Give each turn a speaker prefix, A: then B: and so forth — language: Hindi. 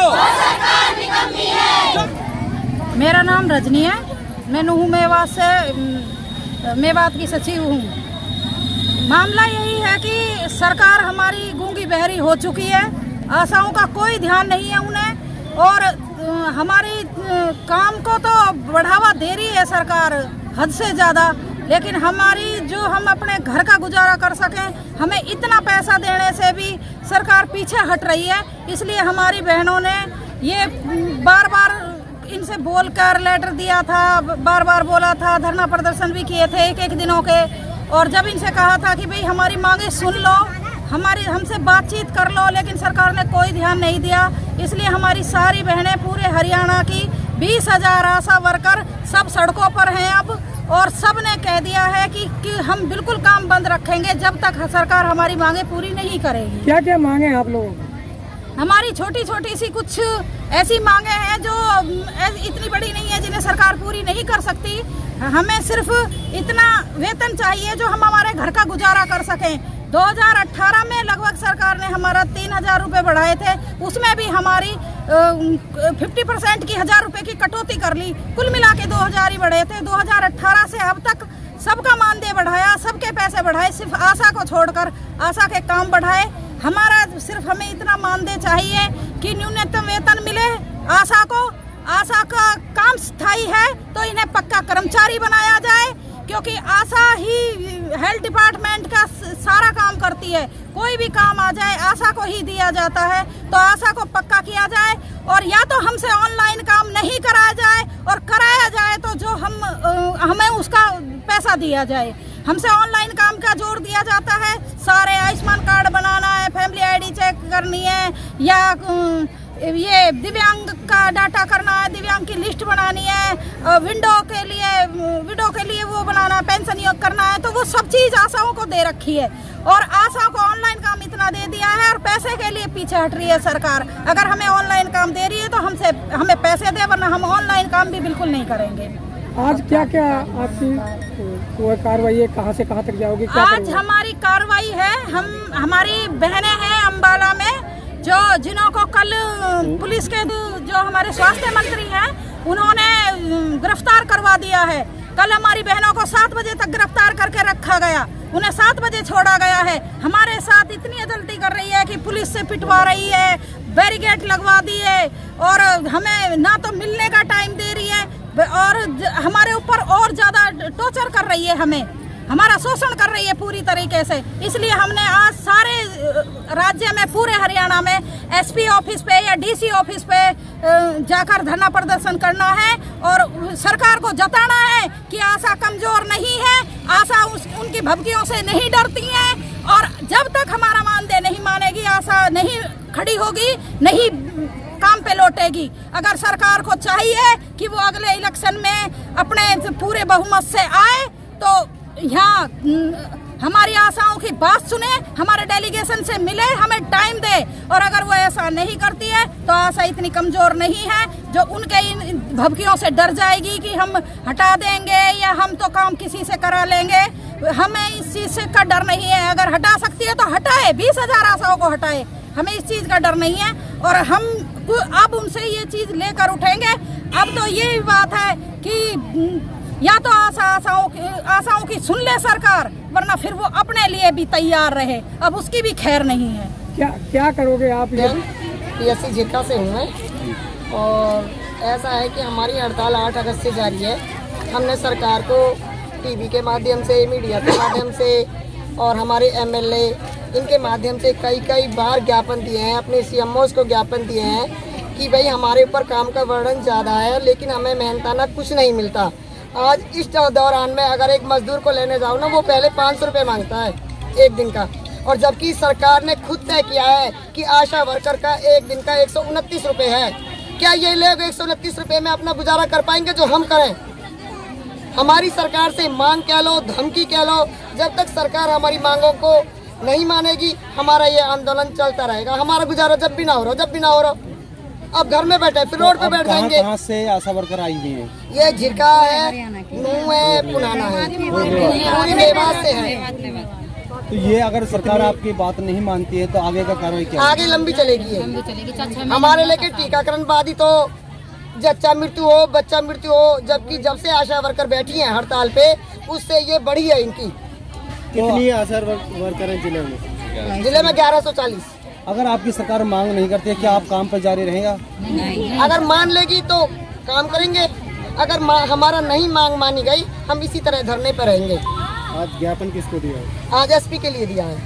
A: सरकार निकम्मी है।
B: मेरा नाम रजनी है, मैं नूह मेवात से मेवात की सचिव हूँ। मामला यही है कि सरकार हमारी गूंगी बहरी हो चुकी है, आशाओं का कोई ध्यान नहीं है उन्हें, और हमारी काम को तो बढ़ावा दे रही है सरकार हद से ज़्यादा, लेकिन हमारी जो हम अपने घर का गुजारा कर सकें, हमें इतना पैसा देने से भी सरकार पीछे हट रही है। इसलिए हमारी बहनों ने ये बार बार इनसे बोलकर लेटर दिया था, बार बार बोला था, धरना प्रदर्शन भी किए थे एक दिनों के, और जब इनसे कहा था कि भाई हमारी मांगे सुन लो, हमसे बातचीत कर लो, लेकिन सरकार ने कोई ध्यान नहीं दिया। इसलिए हमारी सारी बहनें पूरे हरियाणा की 20,000 आशा वर्कर सब सड़कों पर हैं अब, और सब ने कह दिया है कि हम बिल्कुल काम बंद रखेंगे जब तक सरकार हमारी मांगे पूरी नहीं करेगी।
C: क्या क्या मांगे हैं आप लोगों की?
B: हमारी छोटी छोटी सी कुछ ऐसी मांगे हैं जो इतनी बड़ी नहीं है जिन्हें सरकार पूरी नहीं कर सकती। हमें सिर्फ इतना वेतन चाहिए जो हम हमारे घर का गुजारा कर सकें। 2018 में लगभग सरकार ने हमारा 3,000 रुपये बढ़ाए थे, उसमें भी हमारी 50% की 1,000 रुपये की कटौती कर ली। कुल मिला के 2,000 ही बढ़े थे। 2018 से अब तक सबका मानदेय बढ़ाया, सबके पैसे बढ़ाए, सिर्फ आशा को छोड़कर आशा के काम बढ़ाए। सिर्फ हमें इतना मानदेय चाहिए कि न्यूनतम वेतन मिले आशा को। आशा का काम स्थायी है तो इन्हें पक्का कर्मचारी बनाया जाए, क्योंकि आशा ही हेल्थ डिपार्टमेंट का सारा काम करती है। कोई भी काम आ जाए आशा को ही दिया जाता है, तो आशा को पक्का किया जाए, और या तो हमसे ऑनलाइन काम नहीं कराया जाए, और कराया जाए तो जो हमें उसका पैसा दिया जाए। हमसे ऑनलाइन काम का जोर दिया जाता है, सारे आयुष्मान कार्ड बनाना है, फैमिली आईडी चेक करनी है, या ये दिव्यांग का डाटा करना है, दिव्यांग की लिस्ट बनानी है, विडो के लिए वो बनाना है, पेंशन योग करना है, तो वो सब चीज़ आशाओं को दे रखी है। और आशा को ऑनलाइन काम इतना दे दिया है, और पैसे के लिए पीछे हट रही है सरकार। अगर हमें ऑनलाइन काम दे रही है तो हमें पैसे दे, वरना हम ऑनलाइन काम भी बिल्कुल नहीं करेंगे।
C: आज क्या क्या आपकी कार्रवाई है, कहाँ से कहाँ तक जाओगी?
B: आज हमारी कार्रवाई है, हमारी बहनें हैं अम्बाला में जिन्हों को कल पुलिस के जो हमारे स्वास्थ्य मंत्री हैं उन्होंने गिरफ्तार करवा दिया है। कल हमारी बहनों को 7 बजे तक गिरफ्तार करके रखा गया, उन्हें 7 बजे छोड़ा गया है। हमारे साथ इतनी अदालती कर रही है कि पुलिस से पिटवा रही है, बैरिकेड लगवा दिए, और हमें ना तो मिलने का टाइम दे रही है, और हमारे ऊपर और ज़्यादा टॉर्चर कर रही है, हमारा शोषण कर रही है पूरी तरीके से। इसलिए हमने आज सारे राज्य में, पूरे हरियाणा में एसपी ऑफिस पे या डीसी ऑफिस पे जाकर धरना प्रदर्शन करना है, और सरकार को जताना है कि आशा कमजोर नहीं है, आशा उनकी भभकियों से नहीं डरती है, और जब तक हमारा मानदेय नहीं मानेगी आशा नहीं खड़ी होगी, नहीं काम पे लौटेगी। अगर सरकार को चाहिए कि वो अगले इलेक्शन में अपने पूरे बहुमत से आए, तो यहाँ हमारी आशाओं की बात सुने, हमारे डेलीगेशन से मिले, हमें टाइम दे। और अगर वो ऐसा नहीं करती है तो आशा इतनी कमजोर नहीं है जो उनके इन भभकियों से डर जाएगी कि हम हटा देंगे या हम तो काम किसी से करा लेंगे। हमें इस चीज़ से का डर नहीं है, अगर हटा सकती है तो हटाए, 20,000 आशाओं को हटाए, हमें इस चीज़ का डर नहीं है। और हम अब उनसे ये चीज़ लेकर उठेंगे। अब तो ये बात है कि या तो आशाओं की सुन ले सरकार, वरना फिर वो अपने लिए भी तैयार रहे, अब उसकी भी खैर नहीं है।
C: क्या करोगे आप?
D: PSC झिरका से हूँ मैं, और ऐसा है कि हमारी हड़ताल 8 अगस्त से जारी है। हमने सरकार को टीवी के माध्यम से, मीडिया के माध्यम से, और हमारे MLA इनके माध्यम से कई बार ज्ञापन दिए हैं, अपने CMOs को ज्ञापन दिए हैं कि भाई हमारे ऊपर काम का वर्णन ज़्यादा है, लेकिन हमें मेहनताना कुछ नहीं मिलता। आज इस दौरान में अगर एक मजदूर को लेने जाओ ना, वो पहले 500 रुपये मांगता है एक दिन का, और जबकि सरकार ने खुद तय किया है कि आशा वर्कर का एक दिन का 129 रुपये है। क्या ये लोग 129 रुपये में अपना गुजारा कर पाएंगे जो हम करें? हमारी सरकार से मांग कह लो, धमकी कह लो, जब तक सरकार हमारी मांगों को नहीं मानेगी हमारा ये आंदोलन चलता रहेगा। हमारा गुजारा जब भी ना हो रहा, अब घर में बैठे फिर रोड पे बैठ जाएंगे।
E: कहाँ से आशा वर्कर आई हुई है?
D: ये झिरका है, नूह है, पुनाना है, पूरी मेवात से है।
E: तो ये अगर सरकार आपकी बात नहीं मानती है तो आगे का कार्रवाई क्या
D: आगे लंबी चलेगी ये। हमारे लेके टीकाकरण बाद ही तो जच्चा मृत्यु हो, बच्चा मृत्यु हो, जबकि जब से आशा वर्कर बैठी हैं हड़ताल पे उससे ये बढ़ी है इनकी।
E: कितनी आशा वर्कर हैं जिले में?
D: जिले में 1140।
E: अगर आपकी सरकार मांग नहीं करती है क्या आप काम पर जारी रहेगा?
D: अगर मान लेगी तो काम करेंगे, अगर हमारा नहीं मांग मानी गई हम इसी तरह धरने पर रहेंगे।
E: आज ज्ञापन किसको दिया है?
D: आज एसपी के लिए दिया है।